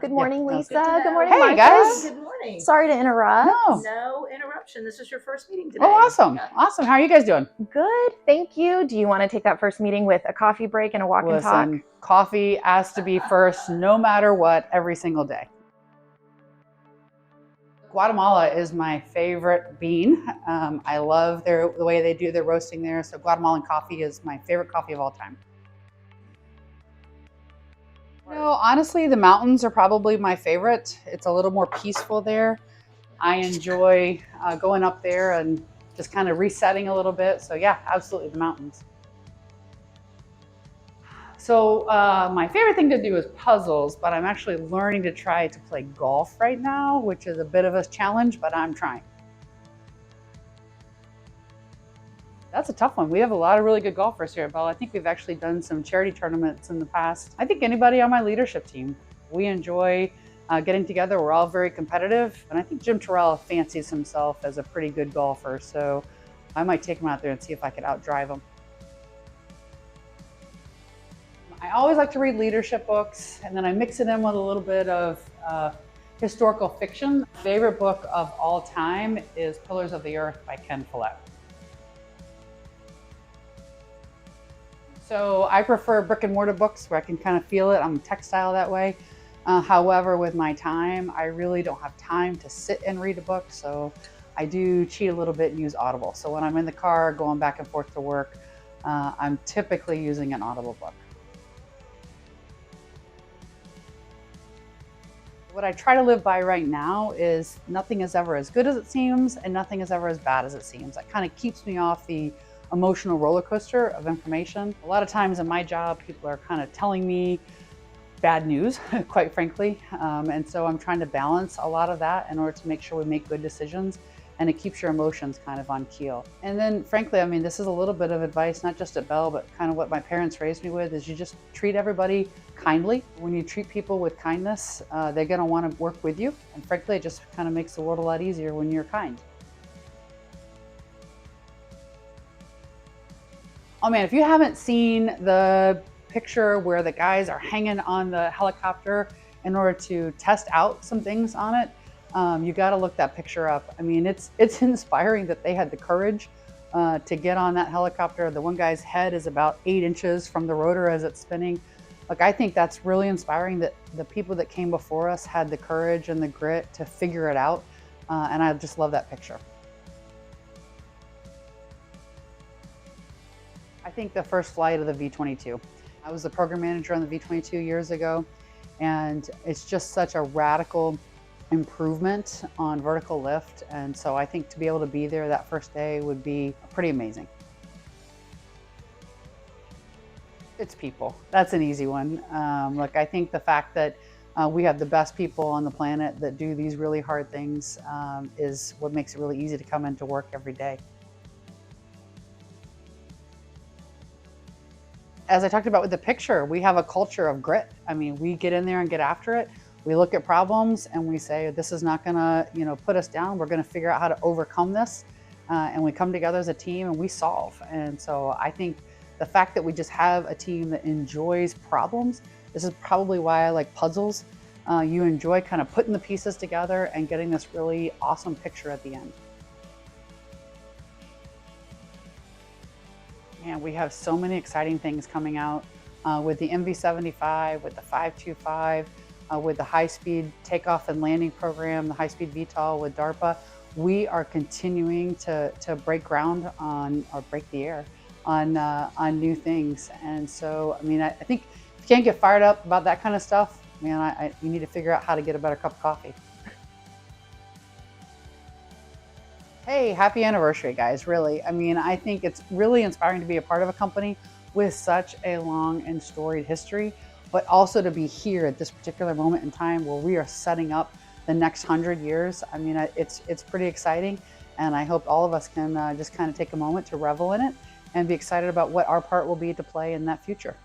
Good morning, Yeah, Lisa. Good morning, hey, Martha. guys. Good morning. Sorry to interrupt. No interruption. This is your first meeting today. Oh, awesome. Awesome. How are you guys doing? Good. Thank you. Do you want to take that first meeting with a coffee break and a walk and talk? Listen, coffee has to be first no matter what every single day. Guatemala is my favorite bean. I love the way they do their roasting there. So Guatemalan coffee is my favorite coffee of all time. You know, honestly, the mountains are probably my favorite. It's a little more peaceful there. I enjoy going up there and just kind of resetting a little bit. So yeah, absolutely the mountains. So my favorite thing to do is puzzles, but I'm actually learning to try to play golf right now, which is a bit of a challenge, but I'm trying. That's a tough one. We have a lot of really good golfers here at Bell. I think we've actually done some charity tournaments in the past. I think anybody on my leadership team, we enjoy getting together. We're all very competitive. And I think Jim Terrell fancies himself as a pretty good golfer. So I might take him out there and see if I could outdrive him. I always like to read leadership books, and then I mix it in with a little bit of historical fiction. My favorite book of all time is Pillars of the Earth by Ken Follett. So I prefer brick and mortar books where I can kind of feel it. I'm textile that way. However, with my time, I really don't have time to sit and read a book. So I do cheat a little bit and use Audible. So when I'm in the car going back and forth to work, I'm typically using an Audible book. What I try to live by right now is nothing is ever as good as it seems and nothing is ever as bad as it seems. That kind of keeps me off the emotional roller coaster of information. A lot of times in my job, people are kind of telling me bad news, quite frankly. And so I'm trying to balance a lot of that in order to make sure we make good decisions, and it keeps your emotions kind of on keel. And then frankly, I mean, this is a little bit of advice, not just at Bell, but kind of what my parents raised me with, is you just treat everybody kindly. When you treat people with kindness, they're gonna wanna work with you. And frankly, it just kind of makes the world a lot easier when you're kind. Oh man, if you haven't seen the picture where the guys are hanging on the helicopter in order to test out some things on it, you got to look that picture up. I mean, it's inspiring that they had the courage to get on that helicopter. The one guy's head is about 8 inches from the rotor as it's spinning. Look, I think that's really inspiring that the people that came before us had the courage and the grit to figure it out. And I just love that picture. I think the first flight of the V-22. I was the program manager on the V-22 years ago, and it's just such a radical improvement on vertical lift. And so I think to be able to be there that first day would be pretty amazing. It's people. That's an easy one. Look, I think the fact that we have the best people on the planet that do these really hard things is what makes it really easy to come into work every day. As I talked about with the picture, we have a culture of grit. I mean, we get in there and get after it. We look at problems and we say, this is not gonna, put us down. We're gonna figure out how to overcome this. And we come together as a team and we solve. And so I think the fact that we just have a team that enjoys problems, this is probably why I like puzzles. You enjoy kind of putting the pieces together and getting this really awesome picture at the end. And we have so many exciting things coming out with the MV-75, with the 525, with the high-speed takeoff and landing program, the high-speed VTOL with DARPA. We are continuing to break ground on, or break the air on new things. And so, I mean, I think if you can't get fired up about that kind of stuff, man, you need to figure out how to get a better cup of coffee. Hey, happy anniversary, guys, really. I mean, I think it's really inspiring to be a part of a company with such a long and storied history, but also to be here at this particular moment in time where we are setting up the next 100 years. I mean, it's pretty exciting, and I hope all of us can just kind of take a moment to revel in it and be excited about what our part will be to play in that future.